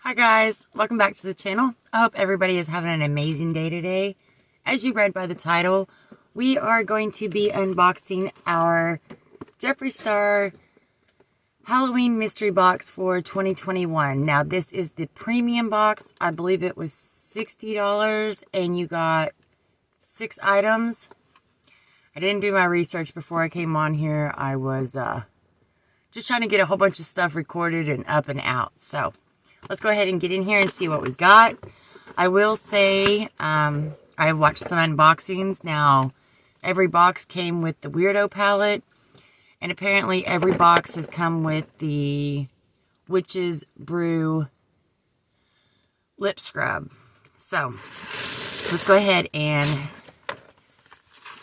Hi guys, welcome back to the channel. I hope everybody is having an amazing day today. As you read by the title, we are going to be unboxing our Jeffree Star Halloween mystery box for 2021. Now this is the premium box. I believe it was $60 and you got 6 items. I didn't do my research before I came on here. I was just trying to get a whole bunch of stuff recorded and up and out. So let's go ahead and get in here and see what we got. I will say, I watched some unboxings. Now, every box came with the Weirdo palette. And apparently every box has come with the Witch's Brew lip scrub. So, let's go ahead and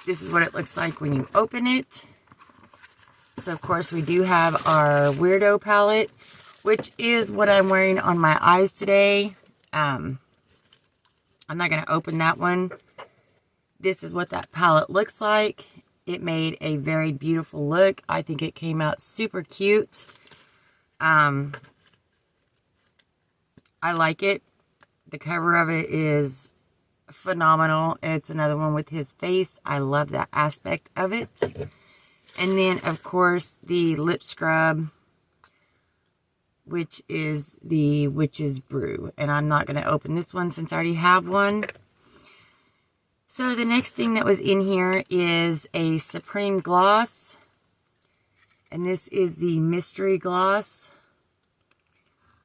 this is what it looks like when you open it. So, of course, we do have our Weirdo palette, which is what I'm wearing on my eyes today. I'm not going to open that one. This is what that palette looks like. It made a very beautiful look. I think it came out super cute. I like it. The cover of it is phenomenal. It's another one with his face. I love that aspect of it. And then, of course, the lip scrub, which is the Witch's Brew. And I'm not going to open this one since I already have one. So the next thing that was in here is a Supreme Gloss. And this is the Mystery Gloss.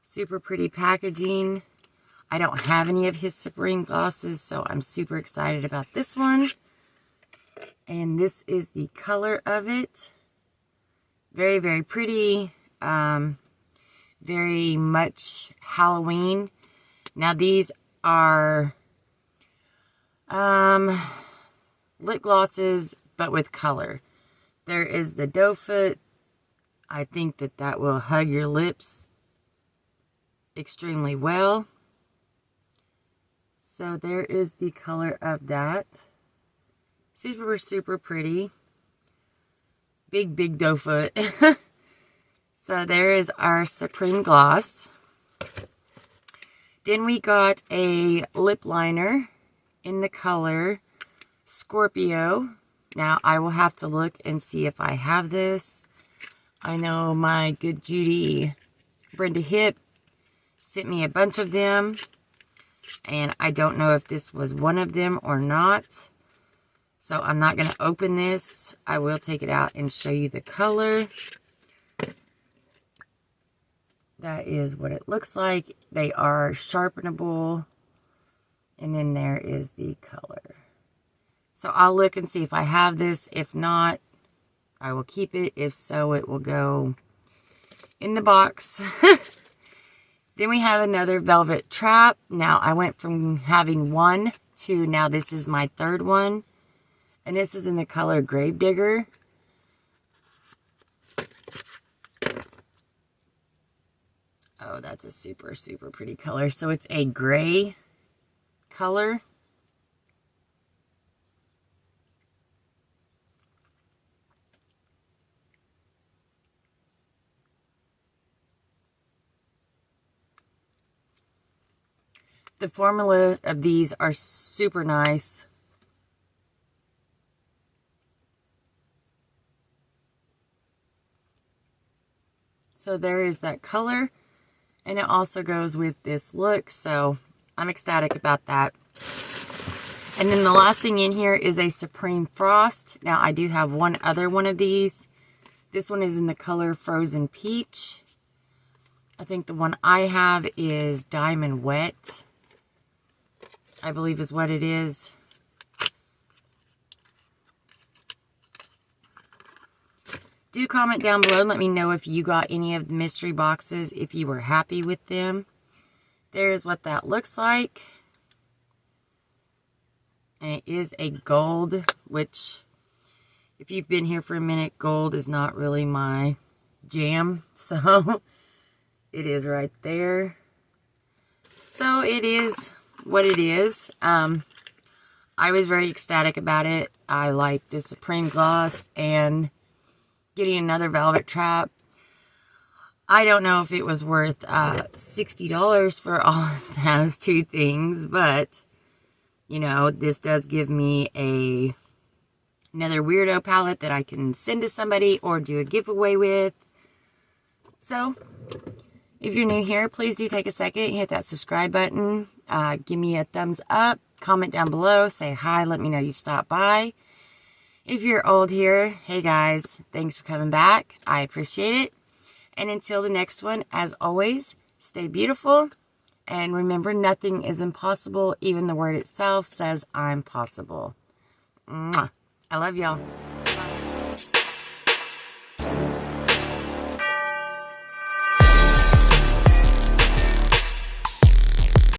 Super pretty packaging. I don't have any of his Supreme Glosses, so I'm super excited about this one. And this is the color of it. Very, very pretty. Very much Halloween. Now these are lip glosses, but with color. There is the doe foot. I think that will hug your lips extremely well. So there is the color of that. Super, super pretty. Big, big doe foot. So there is our Supreme Gloss. Then we got a lip liner in the color Scorpio. Now I will have to look and see if I have this. I know my good Judy Brenda Hip sent me a bunch of them. And I don't know if this was one of them or not. So I'm not going to open this. I will take it out and show you the color. That is what it looks like. They are sharpenable. And then there is the color. So I'll look and see if I have this. If not, I will keep it. If so, it will go in the box. Then we have another velvet trap. Now I went from having one to now this is my third one. And this is in the color Gravedigger. Oh, that's a super, super pretty color. So it's a gray color. The formula of these are super nice. So there is that color. And it also goes with this look. So I'm ecstatic about that. And then the last thing in here is a Supreme Frost. Now I do have one other one of these. This one is in the color Frozen Peach. I think the one I have is Diamond Wet, I believe is what it is. Do comment down below and let me know if you got any of the mystery boxes, if you were happy with them. There's what that looks like. And it is a gold, which if you've been here for a minute, gold is not really my jam. So it is right there. So it is what it is. I was very ecstatic about it. I like the Supreme Gloss and getting another velvet trap. I don't know if it was worth $60 for all of those two things, but, you know, this does give me another weirdo palette that I can send to somebody or do a giveaway with. So, if you're new here, please do take a second, hit that subscribe button, give me a thumbs up, comment down below, say hi, let me know you stopped by. If you're old here, hey guys, thanks for coming back. I appreciate it. And until the next one, as always, stay beautiful. And remember, nothing is impossible. Even the word itself says, I'm possible. Mwah. I love y'all. Bye.